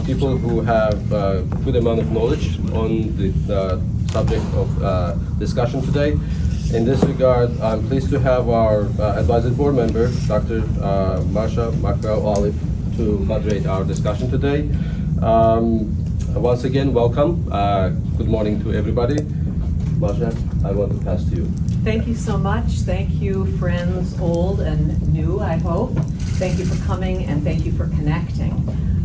people who have a good amount of knowledge on the subject of discussion today. In this regard, I'm pleased to have our advisory board member, Dr. Marsha Makarov-Olive, to moderate our discussion today. Once again, welcome. Good morning to everybody. Marsha, I want to pass to you. Thank you so much. Thank you, friends, old and new, I hope. Thank you for coming and thank you for connecting.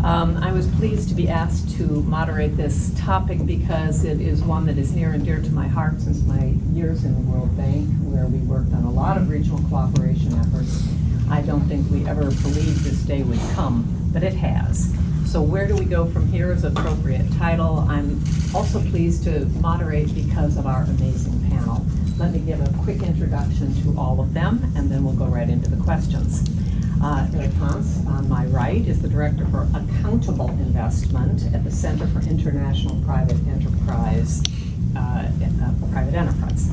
I was pleased to be asked to moderate this topic because it is one that is near and dear to my heart since my years in the World Bank, where we worked on a lot of regional cooperation efforts. I don't think we ever believed this day would come, but it has. So where do we go from here is an appropriate title. I'm also pleased to moderate because of our amazing panel. Let me give a quick introduction to all of them, and then we'll go right into the questions. Hontz, on my right, is the Director for Accountable Investment at the Center for International Private Enterprise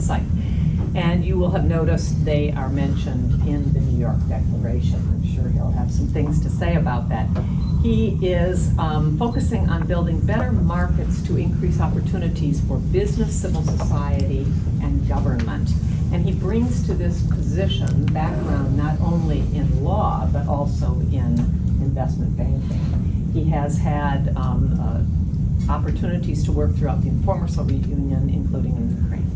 site. And you will have noticed they are mentioned in the New York Declaration. I'm sure he'll have some things to say about that. He is focusing on building better markets to increase opportunities for business, civil society, and government. And he brings to this position background not only in law, but also in investment banking. He has had opportunities to work throughout the former Soviet Union, including in Ukraine.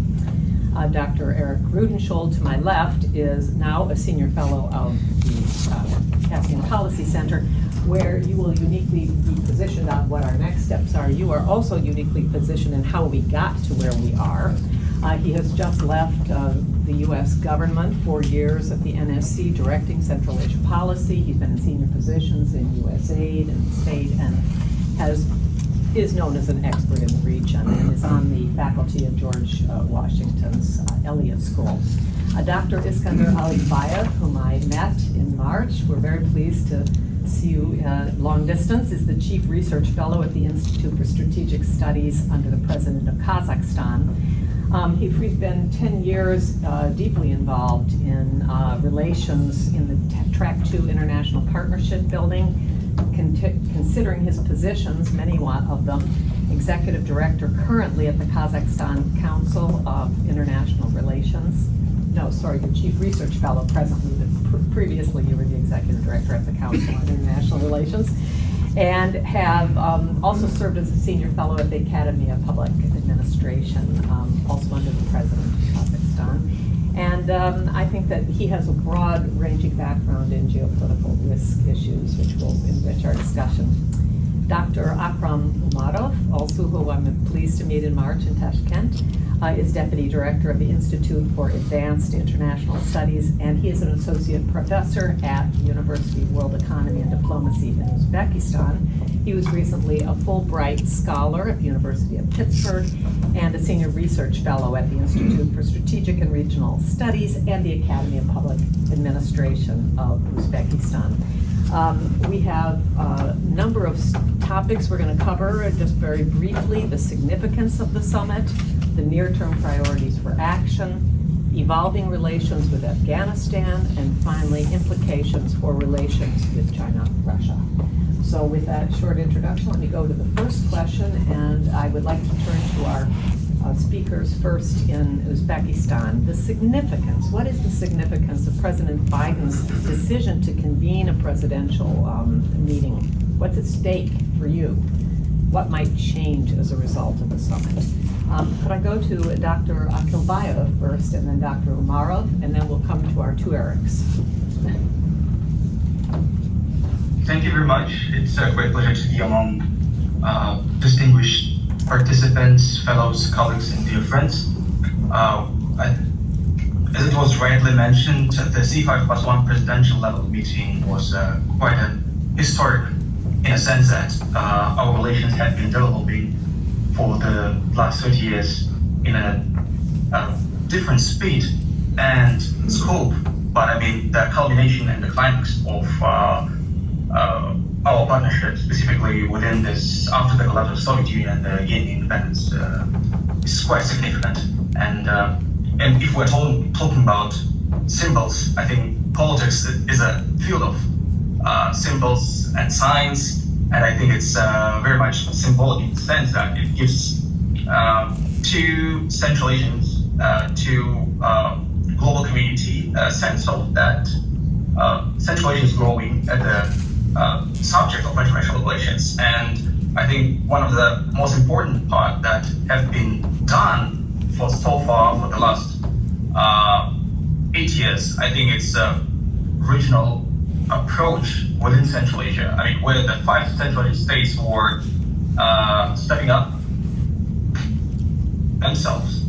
Dr. Rudenshiold, to my left, is now a senior fellow of the Caspian Policy Center, where you will uniquely be positioned on what our next steps are. You are also uniquely positioned in how we got to where we are. He has just left the U.S. government, 4 years at the NSC, directing Central Asia policy. He's been in senior positions in USAID and state, and is known as an expert in the region, and is on the faculty of George Washington's Elliott School. Dr. Iskander Akylbayev, whom I met in March, we're very pleased to see you long distance, is the Chief Research Fellow at the Institute for Strategic Studies under the President of Kazakhstan. He's been 10 years deeply involved in relations in the Track 2 International Partnership building, considering his positions, many of them, Executive Director currently at the Kazakhstan Council of International Relations. No, sorry, the Chief Research Fellow presently, but previously you were the Executive Director at the Council on International Relations, and have also served as a Senior Fellow at the Academy of Public Administration, also under the President of Kazakhstan. And I think that he has a broad-ranging background in geopolitical risk issues, which will enrich our discussion. Dr. Akram Umarov, also who I'm pleased to meet in March in Tashkent, is Deputy Director of the Institute for Advanced International Studies, and he is an Associate Professor at the University of World Economy and Diplomacy in Uzbekistan. He was recently a Fulbright Scholar at the University of Pittsburgh and a Senior Research Fellow at the Institute for Strategic and Regional Studies and the Academy of Public Administration of Uzbekistan. We have a number of topics we're going to cover just very briefly: the significance of the summit, the near-term priorities for action, evolving relations with Afghanistan, and finally implications for relations with China and Russia. So with that short introduction, let me go to the first question, and I would like to turn to our speakers first in Uzbekistan. The significance, what is the significance of President Biden's decision to convene a presidential meeting? What's at stake for you? What might change as a result of the summit? Could I go to Dr. Akylbayev first, and then Dr. Umarov, and then we'll come to our two Erics. Thank you very much. It's a great pleasure to be among distinguished participants, fellows, colleagues, and dear friends. As it was rightly mentioned, the C5+1 presidential level meeting was quite a historic, in a sense that our relations have been developing for the last 30 years in a different speed and scope, but I mean the culmination and the climax of our partnership, specifically within this, after the collapse of the Soviet Union and the gaining independence, is quite significant. And if we're talking about symbols, I think politics is a field of symbols and signs, And I think it's very much symbolic in the sense that it gives to Central Asians, to global community, a sense of that Central Asia is growing at the subject of international relations. And I think one of the most important part that have been done for so far for the last 8 years, I think it's a regional approach within Central Asia. I mean, where the 5 Central Asian states were stepping up themselves,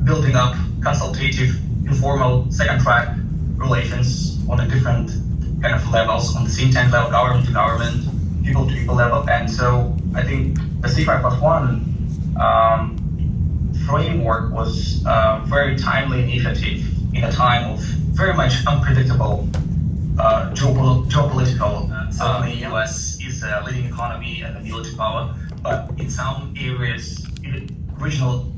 building up consultative, informal, second-track relations on a different kind of levels, on the think tank level, government to government, people to people level. And so I think the C5+1 framework was a very timely initiative in a time of very much unpredictable geopolitical. Certainly, the US is a leading economy and a military power, but in some areas, regional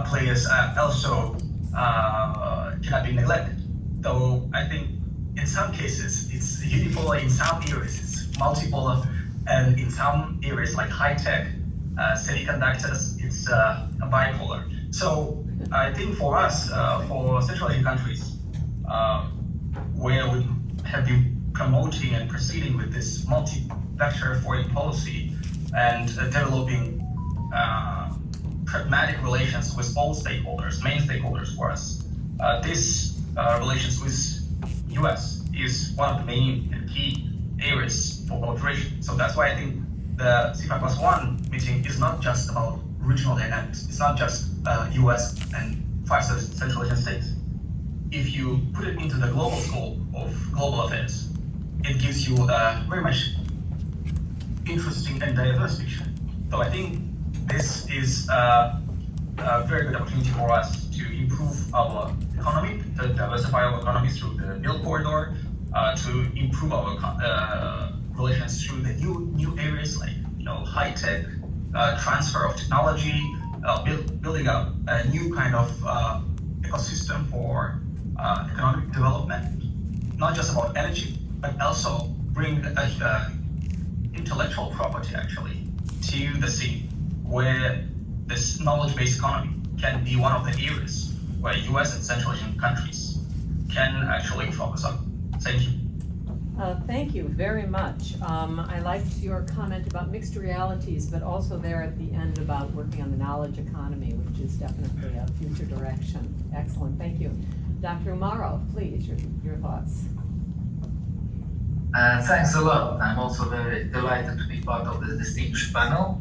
players also cannot be neglected. So I think in some cases it's unipolar, in some areas it's multipolar, and in some areas like high-tech, semiconductors, it's bipolar. So I think for us, for Central Asian countries, where we have been promoting and proceeding with this multi-vector foreign policy and developing pragmatic relations with all stakeholders, main stakeholders for us, this relations with US is one of the main and key areas for cooperation. So that's why I think the C5+1 meeting is not just about regional dynamics. It's not just US and 5 Central Asian states. If you put it into the global scope of global affairs, it gives you a very much interesting and diverse picture. So I think this is a very good opportunity for us to improve our economy, to diversify our economy through the Milk Corridor, to improve our relations through the new areas like high-tech, transfer of technology, building up a new kind of ecosystem for economic development, not just about energy, but also bring intellectual property actually to the scene where this knowledge-based economy can be one of the areas where US and Central Asian countries can actually focus on. Thank you. Thank you very much. I liked your comment about mixed realities, but also there at the end about working on the knowledge economy, which is definitely a future direction. Excellent, thank you. Dr. Umarov, please, your thoughts. Thanks a lot. I'm also very delighted to be part of this distinguished panel.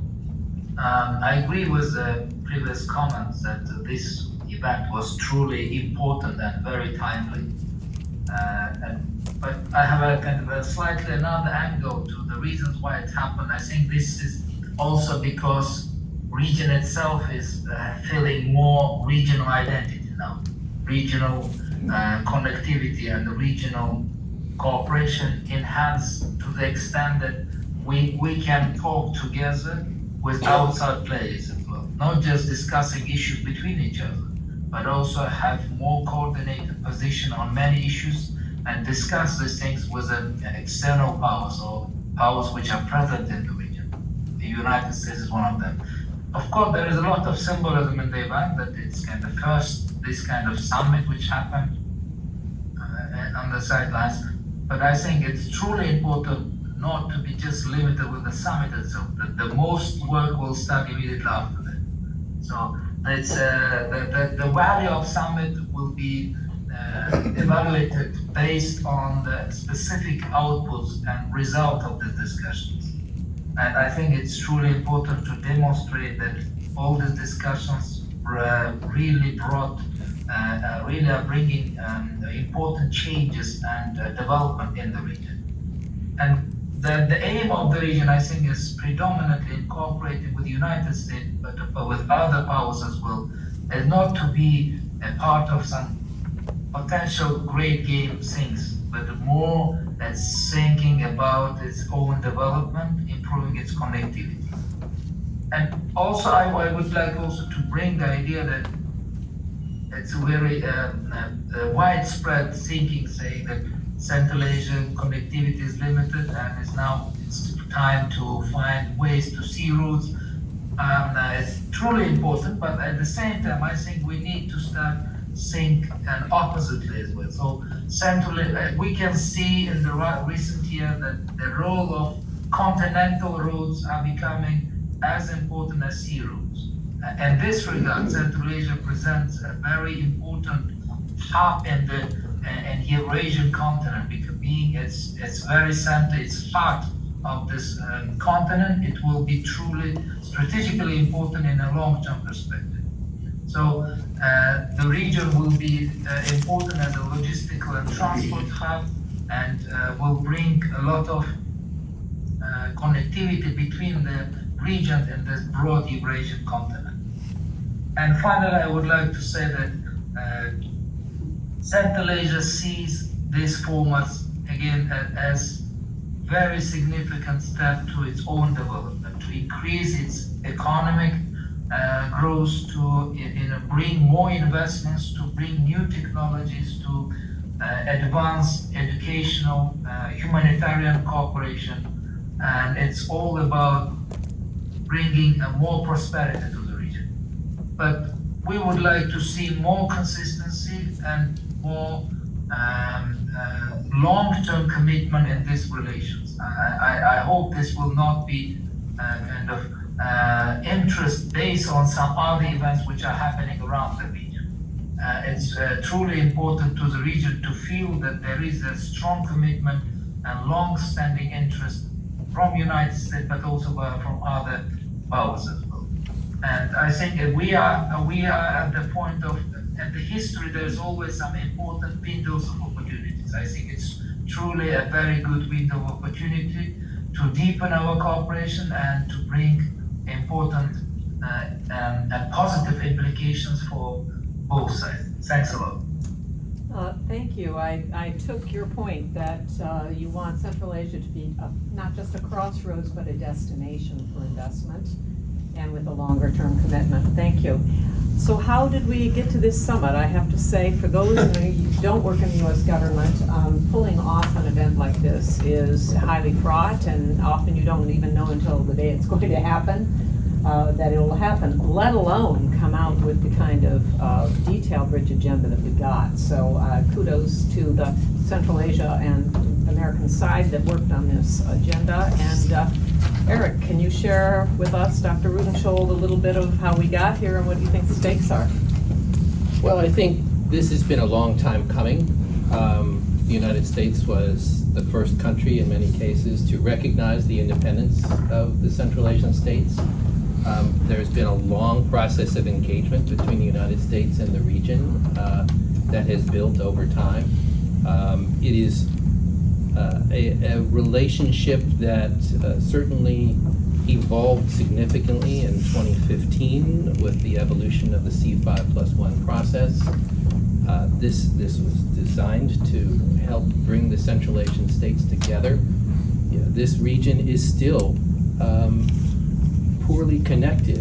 I agree with the previous comments that this event was truly important and very timely. But I have a kind of a slightly another angle to the reasons why it happened. I think this is also because region itself is feeling more regional identity now, regional connectivity and regional cooperation enhanced to the extent that we can talk together with outside players as well, not just discussing issues between each other, but also have more coordinated position on many issues and discuss these things with external powers or powers which are present in the region. The United States is one of them. Of course, there is a lot of symbolism in the event that it's kind of first this kind of summit which happened on the sidelines. But I think it's truly important not to be just limited with the summit itself, that the most work will start immediately after that. So it's the value of summit will be evaluated based on the specific outputs and result of the discussions. And I think it's truly important to demonstrate that all these discussions really brought, really are bringing important changes and development in the region. And the aim of the region, I think, is predominantly incorporated with the United States, but with other powers as well, and not to be a part of some potential great game things, but more as thinking about its own development, improving its connectivity. And also, I would like also to bring the idea that it's a very widespread thinking saying that Central Asian connectivity is limited and is now it's time to find ways to see routes. It's truly important, but at the same time, I think we need to start think and oppositely as well. So centrally, we can see in the recent year that the role of continental routes are becoming as important as sea routes. In this regard, Central Asia presents a very important hub in the Eurasian continent, because being its very center, it's heart of this continent. It will be truly strategically important in a long-term perspective. So the region will be important as a logistical and transport hub, and will bring a lot of connectivity between the regions and this broad Eurasian continent. And finally, I would like to say that Central Asia sees these formats again as very significant step to its own development, to increase its economic growth, to bring more investments, to bring new technologies, to advance educational, humanitarian cooperation, and it's all about bringing more prosperity to the region. But we would like to see more consistency and more long-term commitment in these relations. I hope this will not be kind of interest based on some other events which are happening around the region. It's truly important to the region to feel that there is a strong commitment and long-standing interest from United States, but also from other powers as well. And I think we are at the point of, at the history, there's always some important windows of opportunities. I think it's truly a very good window of opportunity to deepen our cooperation and to bring important and positive implications for both sides. Thanks a lot. Thank you. I took your point that you want Central Asia to be not just a crossroads, but a destination for investment, and with a longer term commitment. Thank you. So how did we get to this summit? I have to say, for those who don't work in the US government, pulling off an event like this is highly fraught, and often you don't even know until the day it's going to happen that it will happen, let alone come out with the kind of detailed rich agenda that we got. So kudos to the Central Asia and American side that worked on this agenda. And Eric, can you share with us, Dr. Rudenshiold, a little bit of how we got here and what you think the stakes are? Well, I think this has been a long time coming. The United States was the first country in many cases to recognize the independence of the Central Asian states. There's been a long process of engagement between the United States and the region that has built over time. It is a relationship that certainly evolved significantly in 2015 with the evolution of the C5+1 process. This was designed to help bring the Central Asian states together. You know, this region is still poorly connected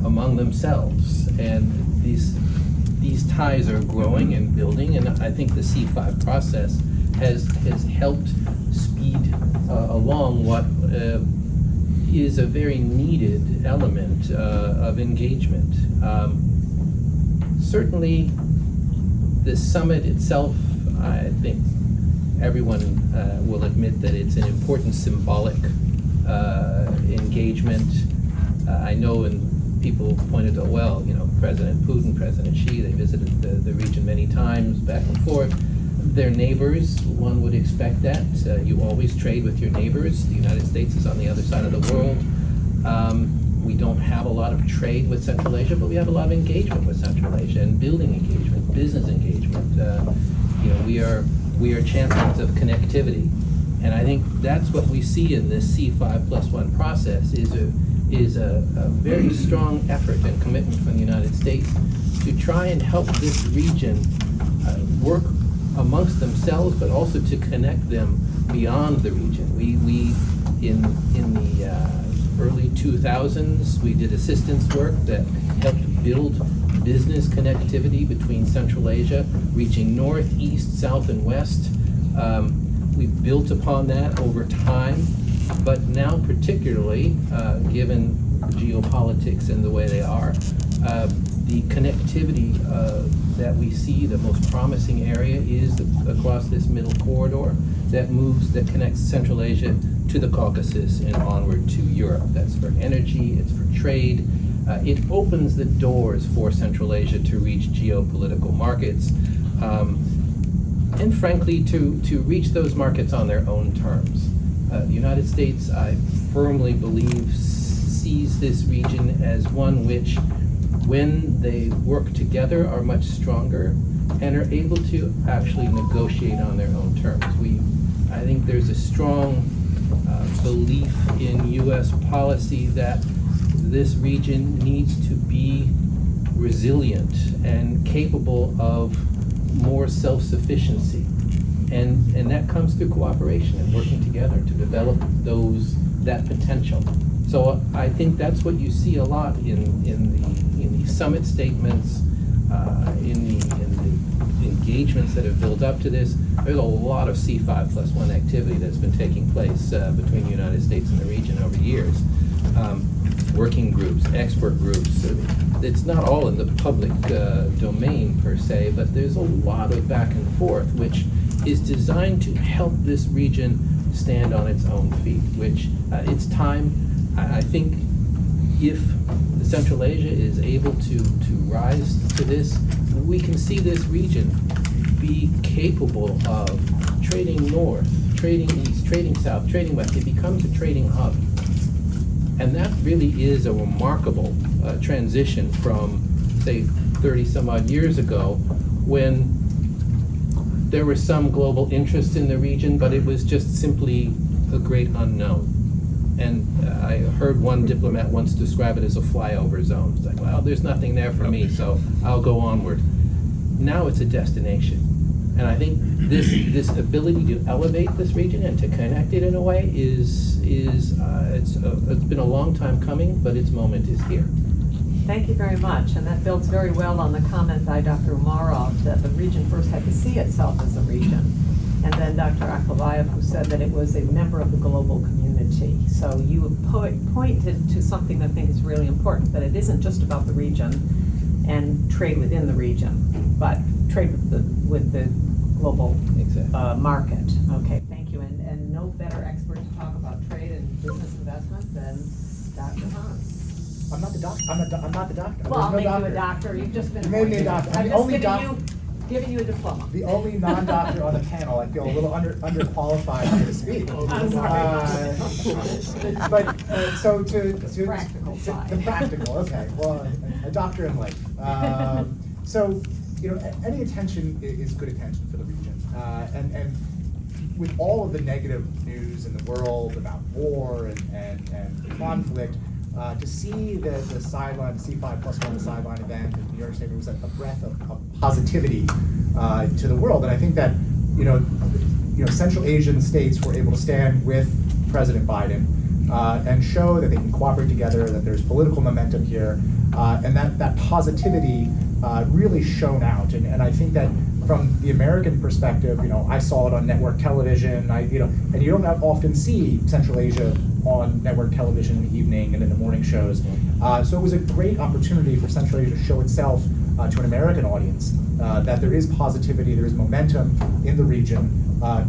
among themselves, and these ties are growing and building, and I think the C5 process has helped speed along what is a very needed element of engagement. Certainly, the summit itself, I think everyone will admit that it's an important symbolic engagement. I know, and people pointed out, well, you know, President Putin, President Xi, they visited the region many times, back and forth. They're neighbors, one would expect that. You always trade with your neighbors. The United States is on the other side of the world. We don't have a lot of trade with Central Asia, but we have a lot of engagement with Central Asia, and building engagement, business engagement. You know, we are champions of connectivity. And I think that's what we see in this C5+1 process is a very strong effort and commitment from the United States to try and help this region work amongst themselves, but also to connect them beyond the region. We in the early 2000s, we did assistance work that helped build business connectivity between Central Asia, reaching north, east, south, and west. We built upon that over time. But now particularly, given geopolitics and the way they are, the connectivity that we see, the most promising area is across this middle corridor that connects Central Asia to the Caucasus and onward to Europe. That's for energy, it's for trade. It opens the doors for Central Asia to reach geopolitical markets, and frankly, to reach those markets on their own terms. The United States, I firmly believe, sees this region as one which, when they work together, are much stronger and are able to actually negotiate on their own terms. I think there's a strong belief in U.S. policy that this region needs to be resilient and capable of more self-sufficiency. And that comes through cooperation and working together to develop that potential. So I think that's what you see a lot in the summit statements, in the engagements that have built up to this. There's a lot of C5+1 activity that's been taking place between the United States and the region over years. Working groups, expert groups. It's not all in the public domain per se, but there's a lot of back and forth, which is designed to help this region stand on its own feet, which it's time. I think if Central Asia is able to rise to this, we can see this region be capable of trading north, trading east, trading south, trading west. It becomes a trading hub. And that really is a remarkable transition from, say, 30 some odd years ago, when there was some global interest in the region, but it was just simply a great unknown. And I heard one diplomat once describe it as a flyover zone. It's like, well, there's nothing there for me, so I'll go onward. Now it's a destination. And I think this ability to elevate this region and to connect it in a way it's been a long time coming, but its moment is here. Thank you very much, and that builds very well on the comment by Dr. Umarov that the region first had to see itself as a region, and then Dr. Akylbayev, who said that it was a member of the global community. So you pointed to something that I think is really important, that it isn't just about the region and trade within the region, but trade with the global market. Okay, thank you, and no better expert to talk about trade and business investment than Dr. Hontz. I'm not the doctor. I'm not the doctor. Well, I'll There's make no you a doctor. doctor. You've just been You made me a appointed. doctor. I'm I'm the just only giving you a diploma. The only non-doctor on the panel. I feel a little underqualified here to speak. I'm sorry. So to Practical side. the practical. Okay. Well, a doctor in life. So any attention is good attention for the region, and with all of the negative news in the world about war and conflict. To see the C5+1 sideline event in New York State was a breath of positivity to the world, and I think that Central Asian states were able to stand with President Biden and show that they can cooperate together, that there's political momentum here, and that positivity really shone out. And I think that from the American perspective, I saw it on network television. And you don't often see Central Asia on network television in the evening and in the morning shows. So it was a great opportunity for Central Asia to show itself to an American audience that there is positivity, there is momentum in the region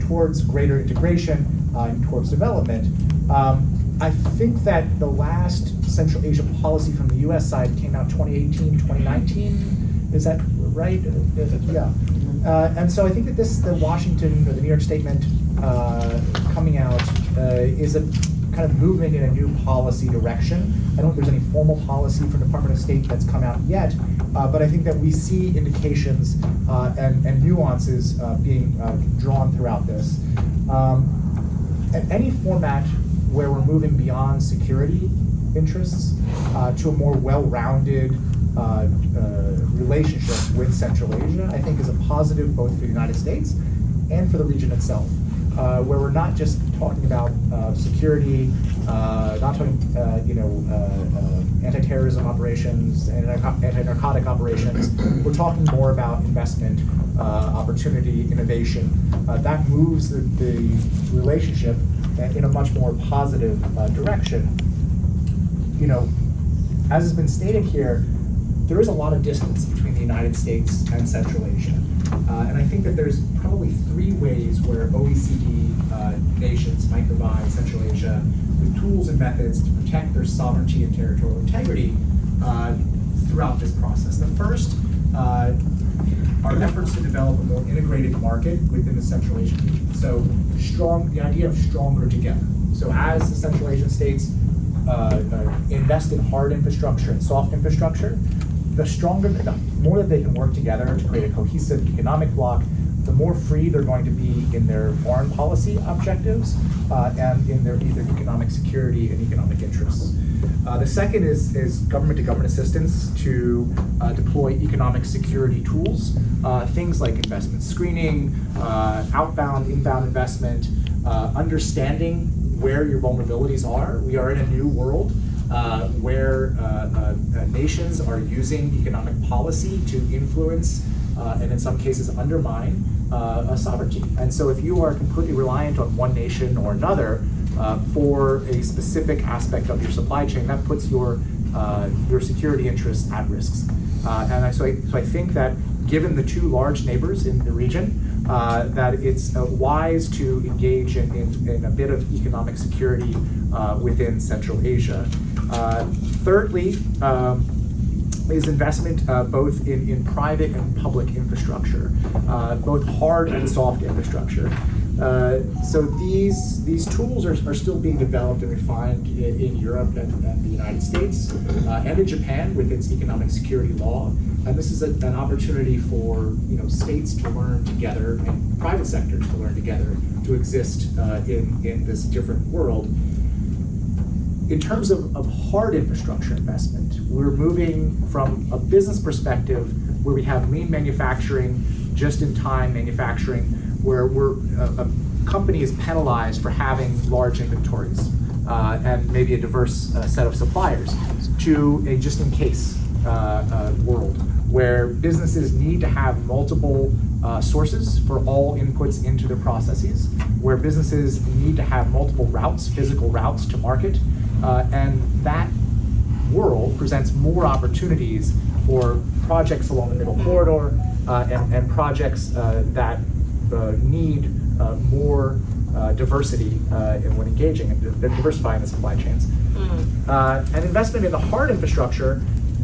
towards greater integration and towards development. I think that the last Central Asia policy from the U.S. side came out 2018, 2019. Is that right? Yeah. And so I think that the Washington or the New York statement coming out is a kind of movement in a new policy direction. I don't think there's any formal policy from the Department of State that's come out yet, but I think that we see indications and nuances being drawn throughout this. At any format where we're moving beyond security interests to a more well-rounded relationship with Central Asia, I think is a positive both for the United States and for the region itself. where we're not just talking about security, not talking, anti-terrorism operations, anti-narcotic operations. We're talking more about investment, opportunity, innovation. That moves the relationship in a much more positive direction. As has been stated here, there is a lot of distance between the United States and Central Asia. And I think that there's probably 3 ways where OECD nations might provide Central Asia with tools and methods to protect their sovereignty and territorial integrity throughout this process. The first are efforts to develop a more integrated market within the Central Asian region. So the idea of stronger together. So as the Central Asian states invest in hard infrastructure and soft infrastructure, the more that they can work together to create a cohesive economic bloc, the more free they're going to be in their foreign policy objectives and in their either economic security and economic interests. The second is government-to-government assistance to deploy economic security tools, things like investment screening, outbound, inbound investment, understanding where your vulnerabilities are. We are in a new world where nations are using economic policy to influence and in some cases undermine sovereignty. And so if you are completely reliant on one nation or another for a specific aspect of your supply chain, that puts your security interests at risk. So I think that given the 2 large neighbors in the region, that it's wise to engage in a bit of economic security within Central Asia. Thirdly, is investment both in private and public infrastructure, both hard and soft infrastructure. So these tools are still being developed and refined in Europe and the United States and in Japan with its economic security law. And this is an opportunity for states to learn together and private sectors to learn together to exist in this different world. In terms of hard infrastructure investment, we're moving from a business perspective where we have lean manufacturing, just-in-time manufacturing, where a company is penalized for having large inventories and maybe a diverse set of suppliers, to a just-in-case world where businesses need to have multiple sources for all inputs into their processes, where businesses need to have multiple routes, physical routes to market, and that world presents more opportunities for projects along the middle corridor and projects that need more diversity when engaging and diversifying the supply chains. And investment in the hard infrastructure,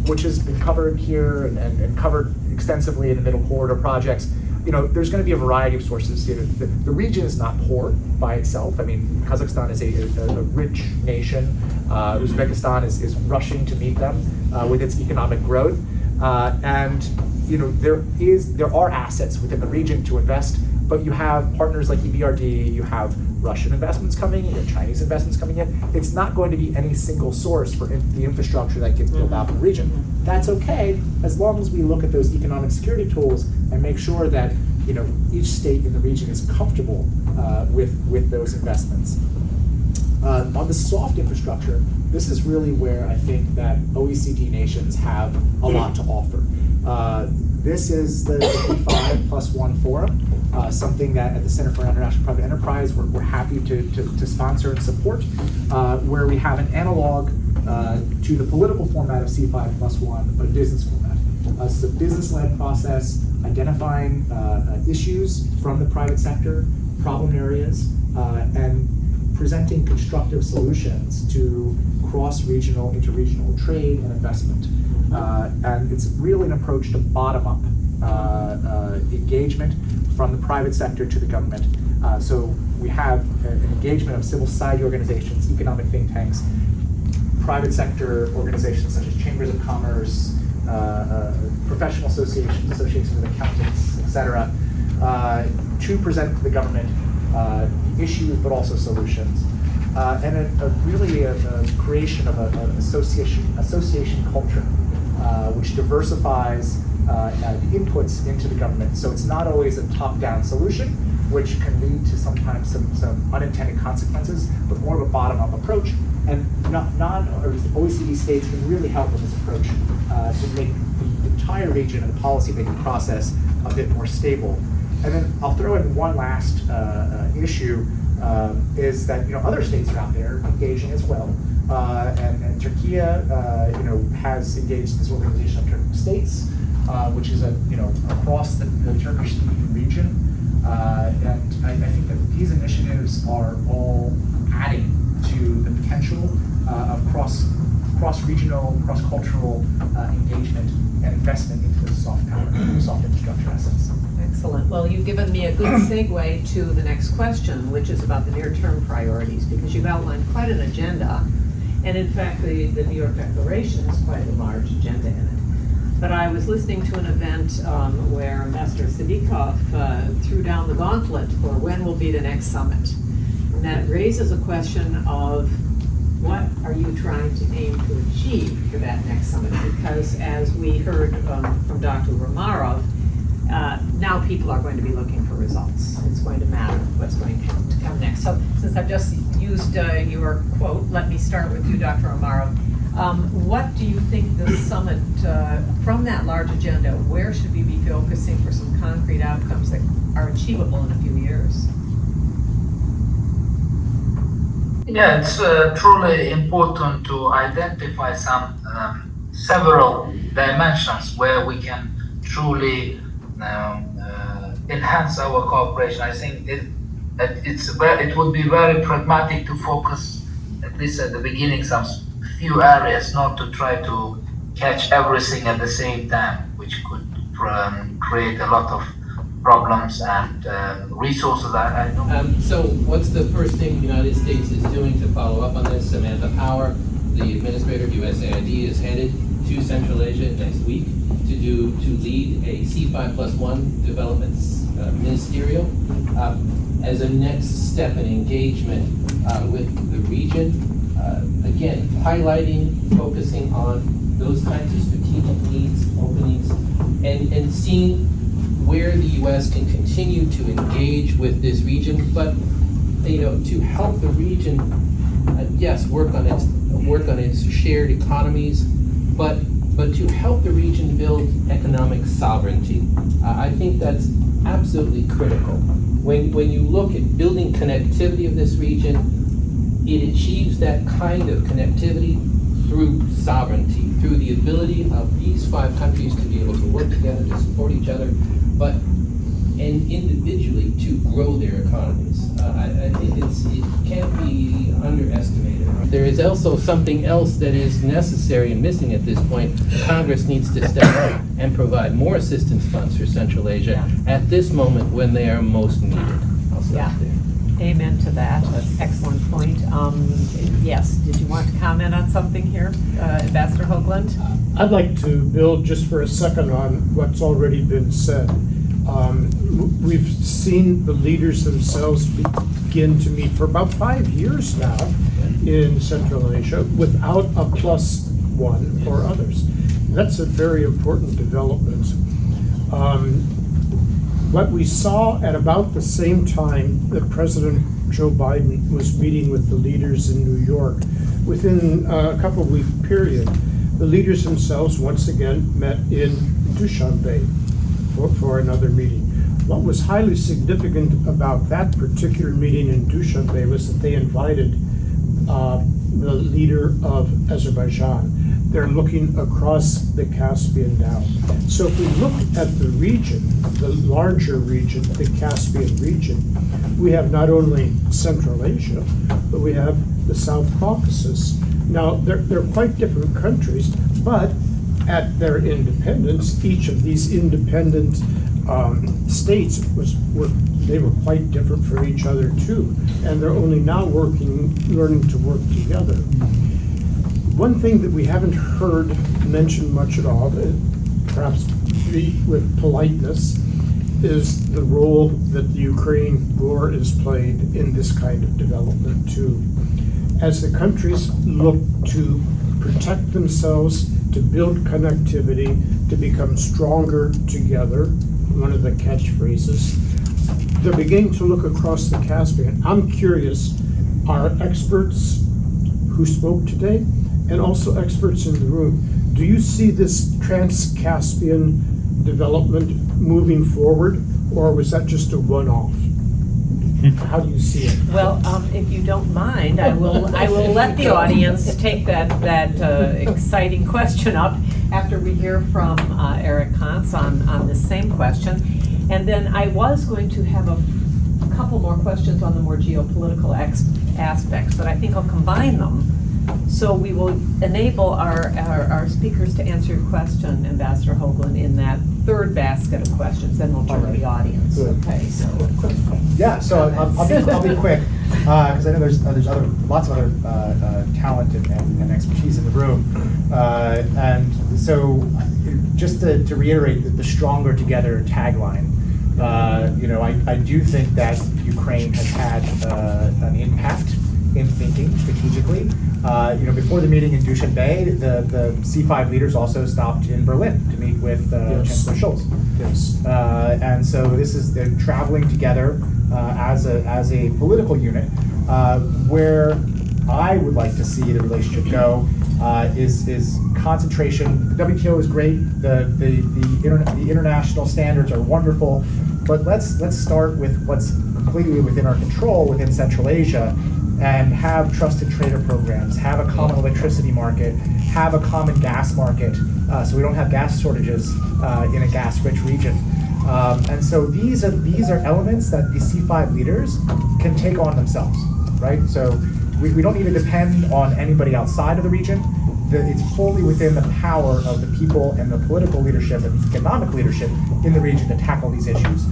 which has been covered here and covered extensively in the middle corridor projects, there's going to be a variety of sources. The region is not poor by itself. I mean, Kazakhstan is a rich nation. Uzbekistan is rushing to meet them with its economic growth. And there are assets within the region to invest, but you have partners like EBRD, you have Russian investments coming in, you have Chinese investments coming in. It's not going to be any single source for the infrastructure that gets built out in the region. That's okay, as long as we look at those economic security tools and make sure that each state in the region is comfortable with those investments. On the soft infrastructure, this is really where I think that OECD nations have a lot to offer. This is the C5+1 forum, something that at the Center for International Private Enterprise we're happy to sponsor and support, where we have an analog to the political format of C5+1, but a business format. This is a business-led process, identifying issues from the private sector, problem areas, and presenting constructive solutions to cross-regional, interregional trade and investment. And it's really an approach to bottom-up engagement from the private sector to the government. So we have an engagement of civil society organizations, economic think tanks, private sector organizations such as chambers of commerce, professional associations, associations of accountants, etc., to present to the government issues but also solutions. And really a creation of an association culture which diversifies the inputs into the government. So it's not always a top-down solution, which can lead to sometimes some unintended consequences, but more of a bottom-up approach. And OECD states can really help with this approach to make the entire region and the policy-making process a bit more stable. And then I'll throw in one last issue, is that other states are out there engaging as well. And Turkey, has engaged this organization of Turkic states, which is across the Turkish-speaking region. And I think that these initiatives are all adding to the potential of cross-regional, cross-cultural engagement and investment into the soft power, soft infrastructure assets. Excellent. Well, you've given me a good segue to the next question, which is about the near-term priorities, because you've outlined quite an agenda. And in fact, the New York Declaration has quite a large agenda in it. But I was listening to an event where Ambassador Sidikov threw down the gauntlet for when will be the next summit. And that raises a question of what are you trying to aim to achieve for that next summit? Because as we heard from Dr. Umarov, now people are going to be looking for results. It's going to matter what's going to come next. So since I've just used your quote, let me start with you, Dr. Umarov. What do you think the summit, from that large agenda, where should we be focusing for some concrete outcomes that are achievable in a few years? Yeah, it's truly important to identify some several dimensions where we can truly enhance our cooperation. I think it would be very pragmatic to focus, at least at the beginning, some few areas, not to try to catch everything at the same time, which could create a lot of problems and resources. I don't. So what's the first thing the United States is doing to follow up on this? Samantha Power, the administrator of USAID, is headed to Central Asia next week to lead a C5+1 development ministerial as a next step in engagement with the region. Again, highlighting, focusing on those kinds of strategic needs, openings, and seeing where the U.S. can continue to engage with this region, but to help the region, yes, work on its shared economies, but to help the region build economic sovereignty. I think that's absolutely critical. When you look at building connectivity of this region, it achieves that kind of connectivity through sovereignty, through the ability of these 5 countries to be able to work together, to support each other, and individually to grow their economies. I think it can't be underestimated. There is also something else that is necessary and missing at this point. Congress needs to step up and provide more assistance funds for Central Asia at this moment when they are most needed. I'll stop there. Amen to that. That's an excellent point. Yes, did you want to comment on something here, Ambassador Hoagland? I'd like to build just for a second on what's already been said. We've seen the leaders themselves begin to meet for about 5 years now in Central Asia without a +1 or others. That's a very important development. What we saw at about the same time that President Joe Biden was meeting with the leaders in New York, within a couple-week period, the leaders themselves once again met in Dushanbe for another meeting. What was highly significant about that particular meeting in Dushanbe was that they invited the leader of Azerbaijan. They're looking across the Caspian now. So if we look at the region, the larger region, the Caspian region, we have not only Central Asia, but we have the South Caucasus. Now, they're quite different countries, but at their independence, each of these independent states they were quite different from each other too, and they're only now learning to work together. One thing that we haven't heard mentioned much at all, perhaps with politeness, is the role that the Ukraine war has played in this kind of development too. As the countries look to protect themselves, to build connectivity, to become stronger together, one of the catchphrases, they're beginning to look across the Caspian. I'm curious, are experts who spoke today and also experts in the room, do you see this TransCaspian development moving forward, or was that just a one-off? How do you see it? Well, if you don't mind, I will let the audience take that exciting question up after we hear from Eric Hontz on the same question. And then I was going to have a couple more questions on the more geopolitical aspects, but I think I'll combine them. So we will enable our speakers to answer your question, Ambassador Hoagland, in that third basket of questions. Then we'll turn to the audience. Good. Okay, so. Yeah, so I'll be quick, because I know there's lots of other talent and expertise in the room. And so just to reiterate the stronger together tagline, I do think that Ukraine has had an impact in thinking strategically. Before the meeting in Dushanbe, the C5 leaders also stopped in Berlin to meet with Chancellor Scholz. Yes. And so they're traveling together as a political unit. Where I would like to see the relationship go is concentration. The WTO is great. The international standards are wonderful, but let's start with what's completely within our control within Central Asia, and have trusted trader programs, have a common electricity market, have a common gas market, so we don't have gas shortages in a gas-rich region. And so these are elements that the C5 leaders can take on themselves, right? So we don't need to depend on anybody outside of the region. It's fully within the power of the people and the political leadership and the economic leadership in the region to tackle these issues.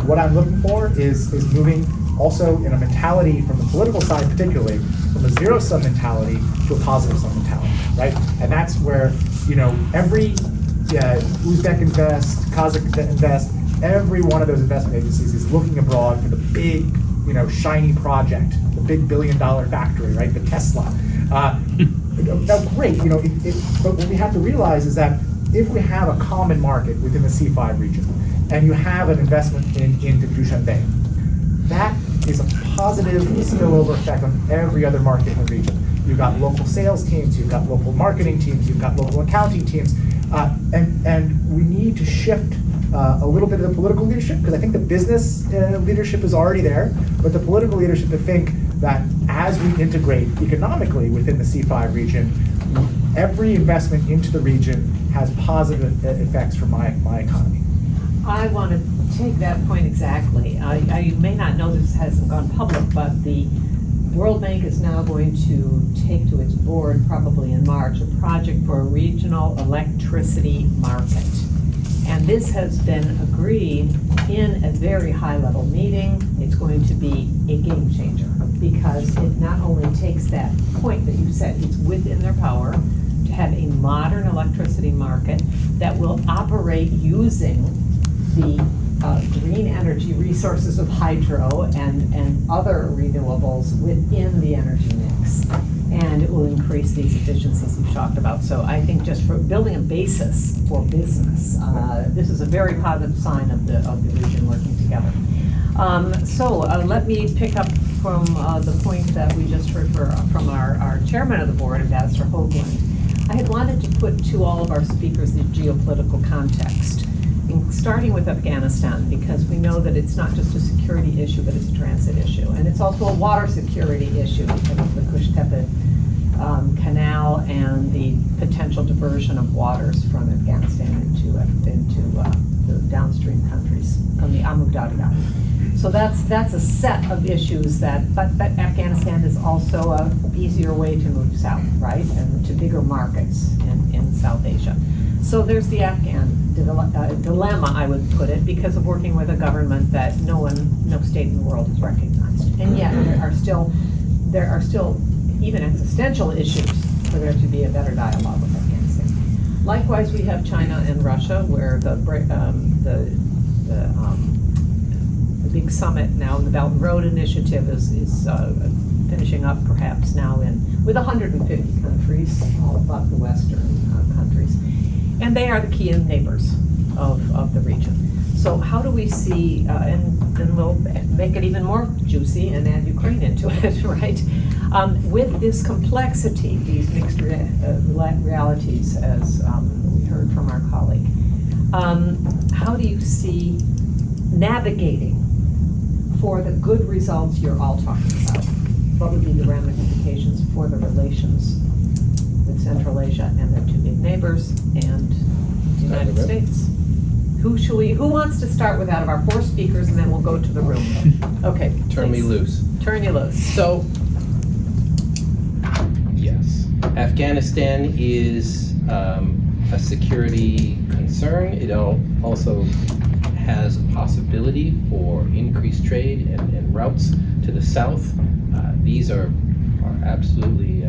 What I'm looking for is moving also in a mentality from the political side, particularly from a zero-sum mentality to a positive-sum mentality, right? And that's where, every Uzbek Invest, Kazakh Invest, every one of those investment agencies is looking abroad for the big, shiny project, the big billion-dollar factory, right? The Tesla. That's great, but what we have to realize is that if we have a common market within the C5 region, and you have an investment into Dushanbe, that is a positive spillover effect on every other market in the region. You've got local sales teams, you've got local marketing teams, you've got local accounting teams, and we need to shift a little bit of the political leadership, because I think the business leadership is already there, but the political leadership to think that as we integrate economically within the C5 region, every investment into the region has positive effects for my economy. I want to take that point exactly. You may not know this hasn't gone public, but the World Bank is now going to take to its board, probably in March, a project for a regional electricity market. And this has been agreed in a very high-level meeting. It's going to be a game changer, because it not only takes that point that you said, it's within their power to have a modern electricity market that will operate using the green energy resources of hydro and other renewables within the energy mix. And it will increase these efficiencies you've talked about. So I think just for building a basis for business, this is a very positive sign of the region working together. Let me pick up from the point that we just heard from our chairman of the board, Ambassador Hoagland. I had wanted to put to all of our speakers the geopolitical context, starting with Afghanistan, because we know that it's not just a security issue, but it's a transit issue. And it's also a water security issue because of the Kush-Tepe Canal and the potential diversion of waters from Afghanistan into the downstream countries from the Amu Darya. So that's a set of issues but Afghanistan is also a easier way to move south, right? And to bigger markets in South Asia. So there's the Afghan dilemma, I would put it, because of working with a government that no state in the world has recognized. And yet there are still even existential issues for there to be a better dialogue with Afghanistan. Likewise, we have China and Russia, where the big summit now, the Belt and Road Initiative is finishing up perhaps now with 150 countries, all about the Western countries. And they are the key neighbors of the region. So how do we see, and then we'll make it even more juicy and add Ukraine into it, right? With this complexity, these mixed realities, as we heard from our colleague, how do you see navigating for the good results you're all talking about? What would be the ramifications for the relations with Central Asia and their two big neighbors and the United States? Who wants to start with out of our 4 speakers, and then we'll go to the room? Okay. Turn me please. loose. Turn you loose. So, yes, Afghanistan is a security concern. It also has a possibility for increased trade and routes to the south. These are absolutely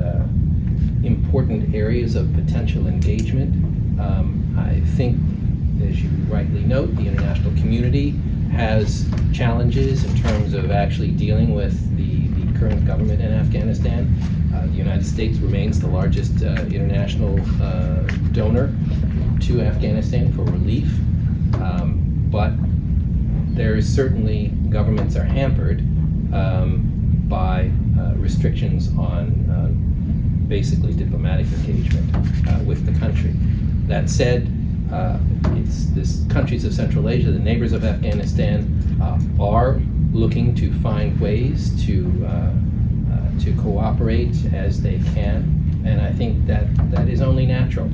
important areas of potential engagement. I think, as you rightly note, the international community has challenges in terms of actually dealing with the current government in Afghanistan. The United States remains the largest international donor to Afghanistan for relief, but there is certainly, governments are hampered by restrictions on basically diplomatic engagement with the country. That said, it's countries of Central Asia, the neighbors of Afghanistan, are looking to find ways to cooperate as they can, and I think that is only natural.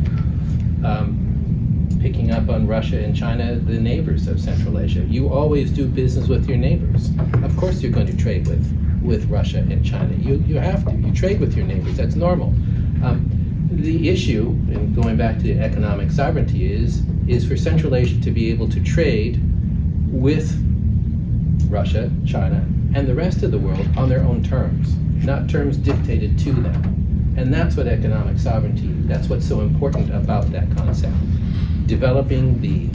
Picking up on Russia and China, the neighbors of Central Asia, you always do business with your neighbors. Of course you're going to trade with Russia and China. You have to. You trade with your neighbors. That's normal. The issue, and going back to economic sovereignty, is for Central Asia to be able to trade with Russia, China, and the rest of the world on their own terms, not terms dictated to them. And that's what economic sovereignty, that's what's so important about that concept. Developing the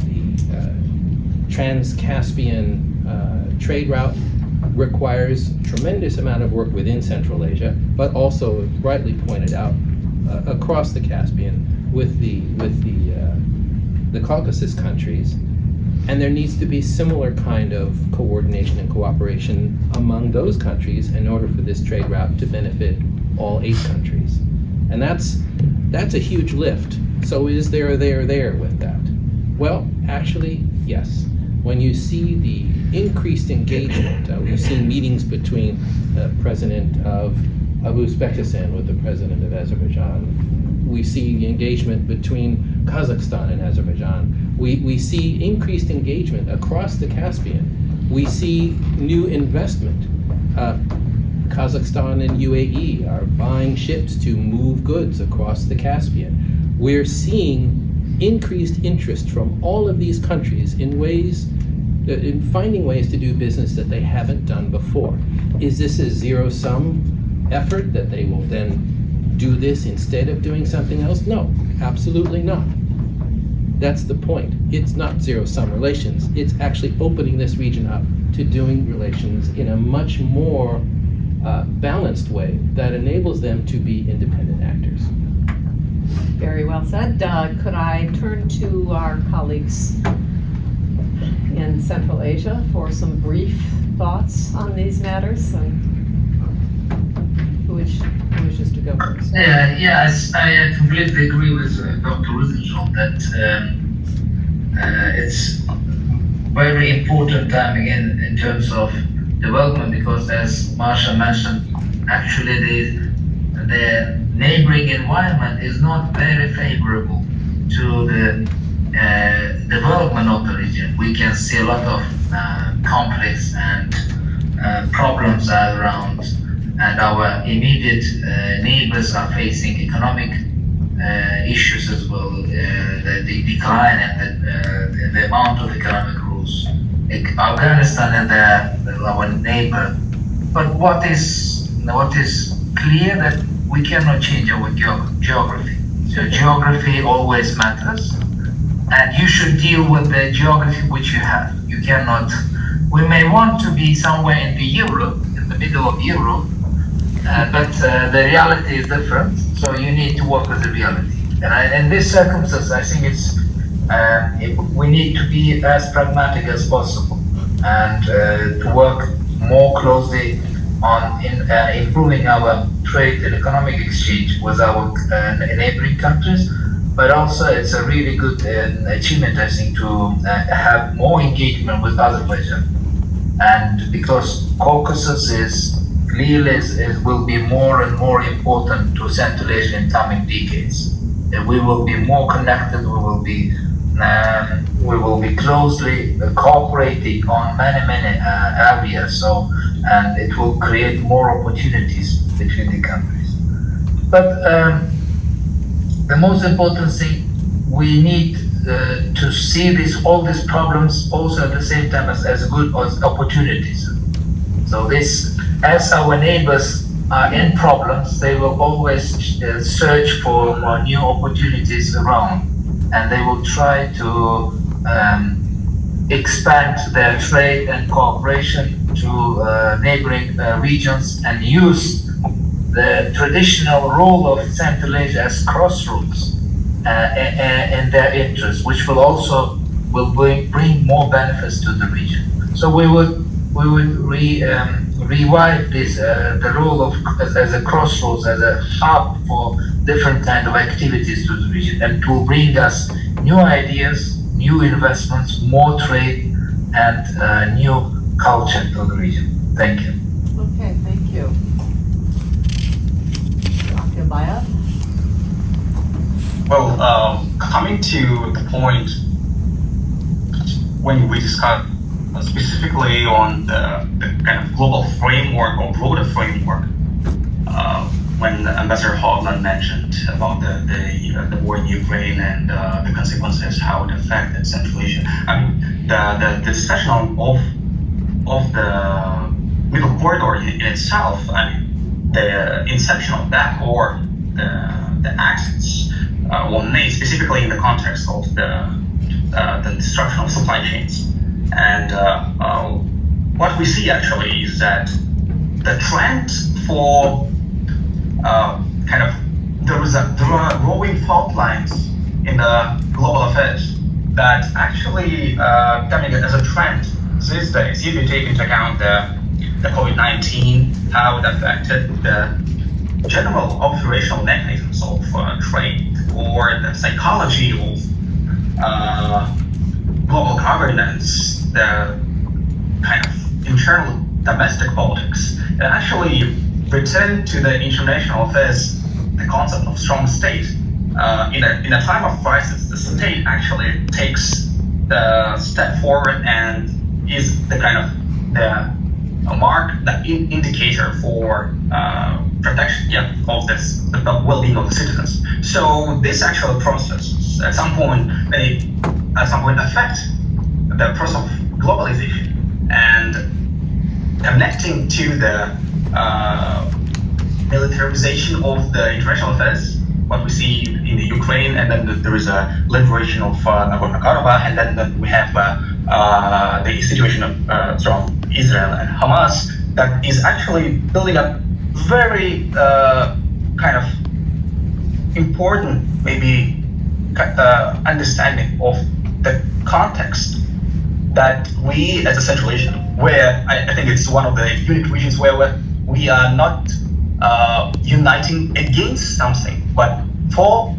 TransCaspian trade route requires tremendous amount of work within Central Asia, but also, rightly pointed out, across the Caspian with the Caucasus countries, and there needs to be similar kind of coordination and cooperation among those countries in order for this trade route to benefit all 8 countries. And that's a huge lift. So is there a there with that? Well, actually, yes. When you see the increased engagement, we've seen meetings between the president of Uzbekistan with the president of Azerbaijan. We see engagement between Kazakhstan and Azerbaijan. We see increased engagement across the Caspian. We see new investment. Kazakhstan and UAE are buying ships to move goods across the Caspian. We're seeing increased interest from all of these countries in finding ways to do business that they haven't done before. Is this a zero-sum effort that they will then do this instead of doing something else? No, absolutely not. That's the point. It's not zero-sum relations. It's actually opening this region up to doing relations in a much more balanced way that enables them to be independent actors. Very well said. Could I turn to our colleagues in Central Asia for some brief thoughts on these matters? And who wishes to go first? Yes, I completely agree with Dr. Rudenshiold that it's very important time again in terms of development, because as Marsha mentioned, actually the neighboring environment is not very favorable to the development of the region. We can see a lot of conflicts and problems around, and our immediate neighbors are facing economic issues as well, the decline and the amount of economic growth. Afghanistan and our neighbor, but what is clear that we cannot change our geography. So geography always matters, and you should deal with the geography which you have. You cannot. We may want to be somewhere in the middle of Europe, but the reality is different. So you need to work with the reality. And in this circumstance, I think it's we need to be as pragmatic as possible and to work more closely on improving our trade and economic exchange with our neighboring countries. But also, it's a really good achievement, I think, to have more engagement with Azerbaijan. And because Caucasus will be more and more important to Central Asia in coming decades. We will be more connected. We will be closely cooperating on many areas. So, and it will create more opportunities between the countries. But the most important thing, we need to see all these problems also at the same time as good as opportunities. So this, as our neighbors are in problems, they will always search for new opportunities around, and they will try to expand their trade and cooperation to neighboring regions and use the traditional role of Central Asia as crossroads in their interests, which will also bring more benefits to the region. So we would revive this the role of as a crossroads, as a hub for different kind of activities to the region, and to bring us new ideas, new investments, more trade, and new culture to the region. Thank you. Okay, thank you. Akylbayev? Well, coming to the point when we discuss specifically on the kind of global framework or broader framework, when Ambassador Hovland mentioned about the war in Ukraine and the consequences, how it affected Central Asia. I mean, the discussion of the Middle Corridor in itself, I mean, the inception of that, or the axis, one made specifically in the context of the destruction of supply chains. And what we see actually is that the trend for there are growing fault lines in the global affairs that actually coming as a trend these days. If you take into account the COVID-19, how it affected the general operational mechanisms of trade, or the psychology of global governance, the kind of internal domestic politics, and actually return to the international affairs the concept of strong state. In a time of crisis, the state actually takes the step forward and is the kind of the mark, the indicator for protection of the well-being of the citizens. So this actual process at some point affect the process of globalization and connecting to the militarization of the international affairs. What we see in the Ukraine, and then there is a liberation of Nagorno-Karabakh, and then we have the situation of from Israel and Hamas that is actually building up very kind of important, maybe understanding of the context that we as a Central Asia, where I think it's one of the unique regions where we are not uniting against something, but for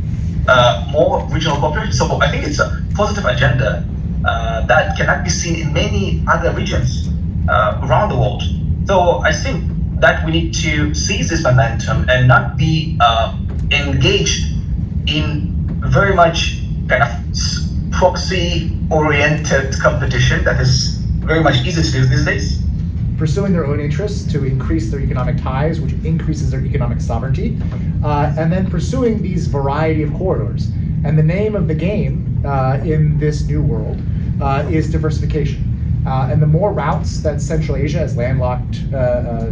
more regional cooperation. So I think it's a positive agenda that cannot be seen in many other regions around the world. So I think that we need to seize this momentum and not be engaged in very much kind of proxy-oriented competition that is very much easy to do these days. Pursuing their own interests to increase their economic ties, which increases their economic sovereignty, and then pursuing these variety of corridors. And the name of the game in this new world is diversification. And the more routes that Central Asia, as landlocked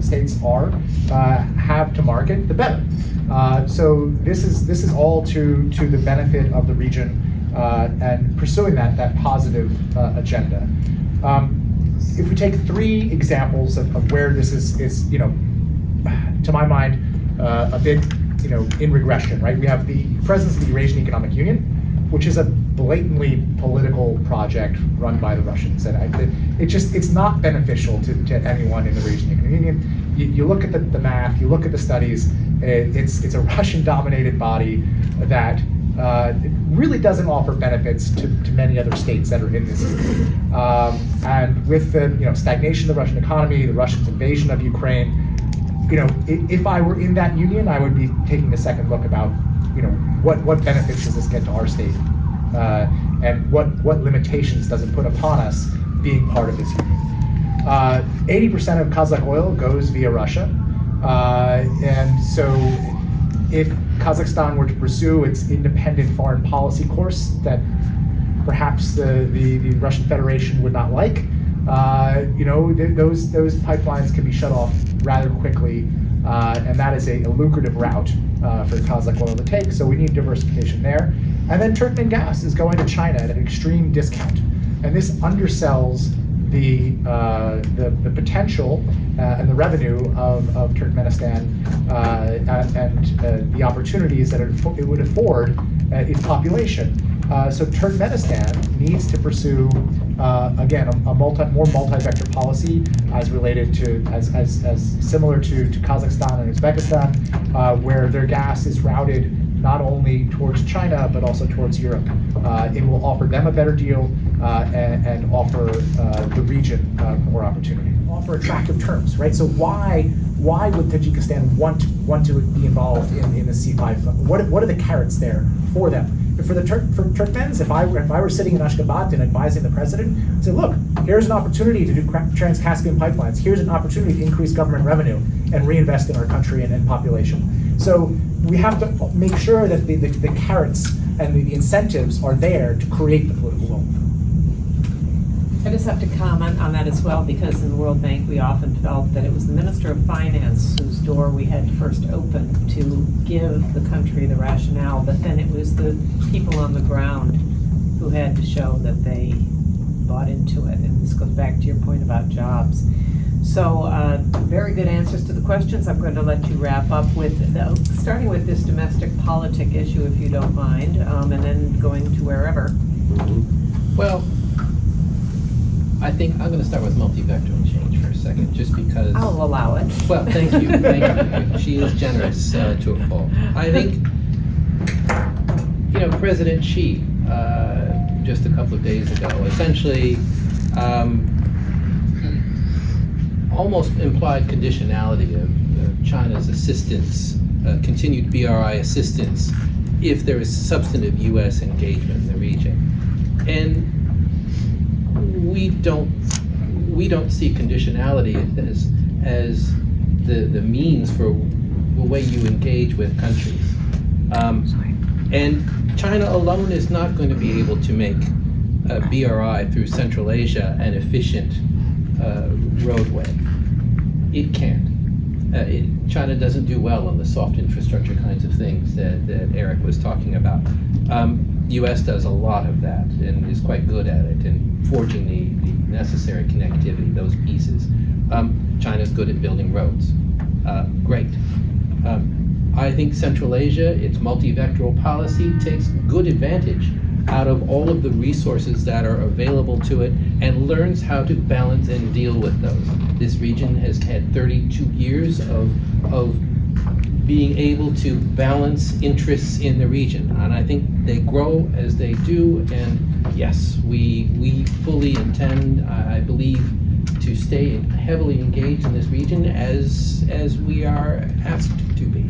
states have to market, the better. So this is all to the benefit of the region and pursuing that positive agenda. If we take three examples of where this is to my mind, a bit, in regression, right? We have the presence of the Eurasian Economic Union, which is a blatantly political project run by the Russians. And it's not beneficial to anyone in the region. You look at the math, you look at the studies, it's a Russian-dominated body that really doesn't offer benefits to many other states that are in this union. And with the stagnation of the Russian economy, the Russians' invasion of Ukraine, if I were in that union, I would be taking a second look about what benefits does this get to our state, and what limitations does it put upon us being part of this union. 80% of Kazakh oil goes via Russia, and so if Kazakhstan were to pursue its independent foreign policy course that perhaps the Russian Federation would not like, those pipelines can be shut off rather quickly, and that is a lucrative route for Kazakh oil to take, so we need diversification there. And then Turkmen gas is going to China at an extreme discount, and this undersells the potential and the revenue of Turkmenistan and the opportunities that it would afford its population. So Turkmenistan needs to pursue again a more multi-vector policy as related to as similar to Kazakhstan and Uzbekistan, where their gas is routed not only towards China but also towards Europe. It will offer them a better deal and offer the region more opportunity. Offer attractive terms, right? So why would Tajikistan want to be involved in the C5? What are the carrots there for them? For Turkmens, if I were sitting in Ashgabat and advising the president, I'd say, look, here's an opportunity to do TransCaspian pipelines. Here's an opportunity to increase government revenue and reinvest in our country and population. So we have to make sure that the carrots and the incentives are there to create the political will. I just have to comment on that as well, because in the World Bank we often felt that it was the Minister of Finance whose door we had to first open to give the country the rationale, but then it was the people on the ground who had to show that they bought into it. And this goes back to your point about jobs. So very good answers to the questions. I'm going to let you wrap up with, starting with this domestic politic issue, if you don't mind, and then going to wherever. Well, I think I'm going to start with multi-vectoral change for a second, just because. I'll allow it. Well, thank you, thank you. She is generous to a fault. I think, President Xi, just a couple of days ago, essentially almost implied conditionality of China's assistance, continued BRI assistance, if there is substantive U.S. engagement in the region. And we don't see conditionality as the means for the way you engage with countries. And China alone is not going to be able to make BRI through Central Asia an efficient roadway. It can't. China doesn't do well on the soft infrastructure kinds of things that Eric was talking about. U.S. does a lot of that and is quite good at it in forging the necessary connectivity, those pieces. China's good at building roads. Great. I think Central Asia, its multi-vectoral policy, takes good advantage out of all of the resources that are available to it and learns how to balance and deal with those. This region has had 32 years of being able to balance interests in the region, and I think they grow as they do. And yes, we fully intend, I believe, to stay heavily engaged in this region as we are asked to be.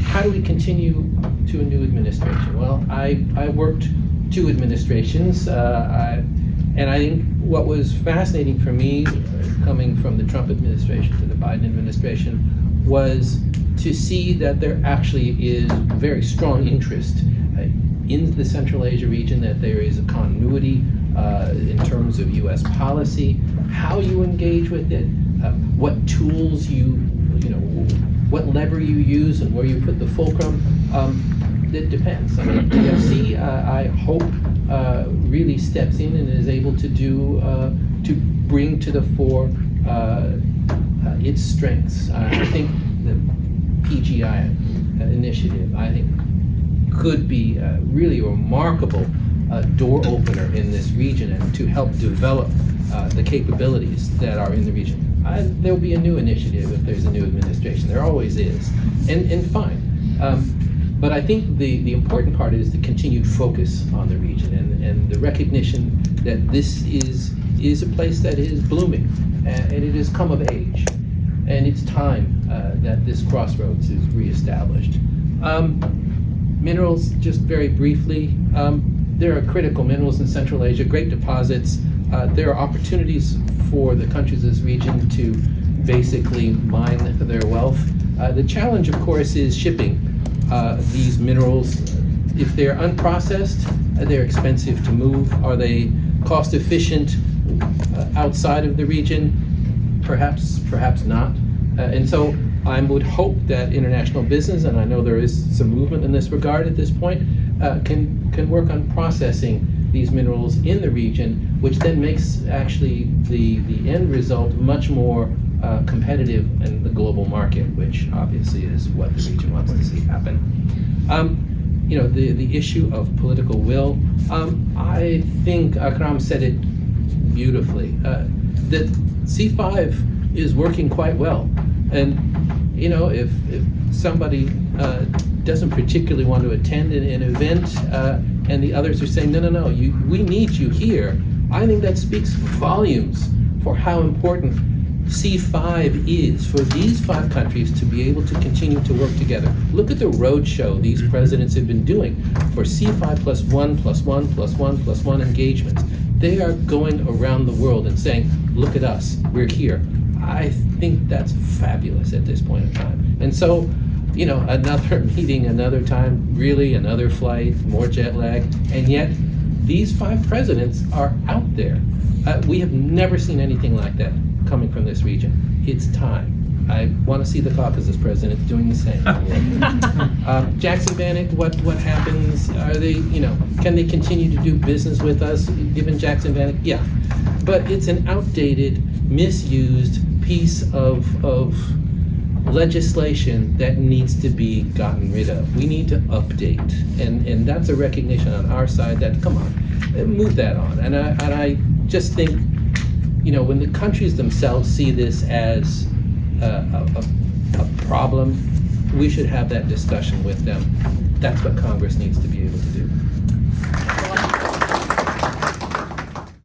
How do we continue to a new administration? Well, I worked 2 administrations, and I think what was fascinating for me, coming from the Trump administration to the Biden administration, was to see that there actually is very strong interest in the Central Asia region, that there is a continuity in terms of U.S. policy, how you engage with it, what tools what lever you use and where you put the fulcrum. It depends. I mean, PFC, I hope, really steps in and is able to to bring to the fore its strengths. I think the PGI initiative, I think could be really a remarkable door opener in this region and to help develop the capabilities that are in the region. There'll be a new initiative if there's a new administration. There always is, and fine. But I think the important part is the continued focus on the region and the recognition that this is a place that is blooming and it has come of age. And it's time that this crossroads is reestablished. Minerals, just very briefly, there are critical minerals in Central Asia, great deposits. There are opportunities for the countries of this region to basically mine their wealth. The challenge, of course, is shipping these minerals. If they're unprocessed, they're expensive to move. Are they cost efficient outside of the region? Perhaps not. And so I would hope that international business, and I know there is some movement in this regard at this point, can work on processing these minerals in the region, which then makes actually the end result much more competitive in the global market, which obviously is what the region wants to see happen. The issue of political will, I think Akram said it beautifully, that C5 is working quite well. And if somebody doesn't particularly want to attend an event and the others are saying, no, we need you here, I think that speaks volumes for how important C5 is for these 5 countries to be able to continue to work together. Look at the roadshow these presidents have been doing for C5+1+1+1+1 engagements. They are going around the world and saying, look at us, we're here. I think that's fabulous at this point in time. And so, another meeting, another time, really another flight, more jet lag, and yet these 5 presidents are out there. We have never seen anything like that coming from this region. It's time. I want to see the Caucasus president doing the same. Jackson Vanik, what happens? Are they, can they continue to do business with us given Jackson Vanik? Yeah, but it's an outdated, misused piece of legislation that needs to be gotten rid of. We need to update, and that's a recognition on our side that, come on, move that on. And I just think, when the countries themselves see this as a problem, we should have that discussion with them. That's what Congress needs to be able to do.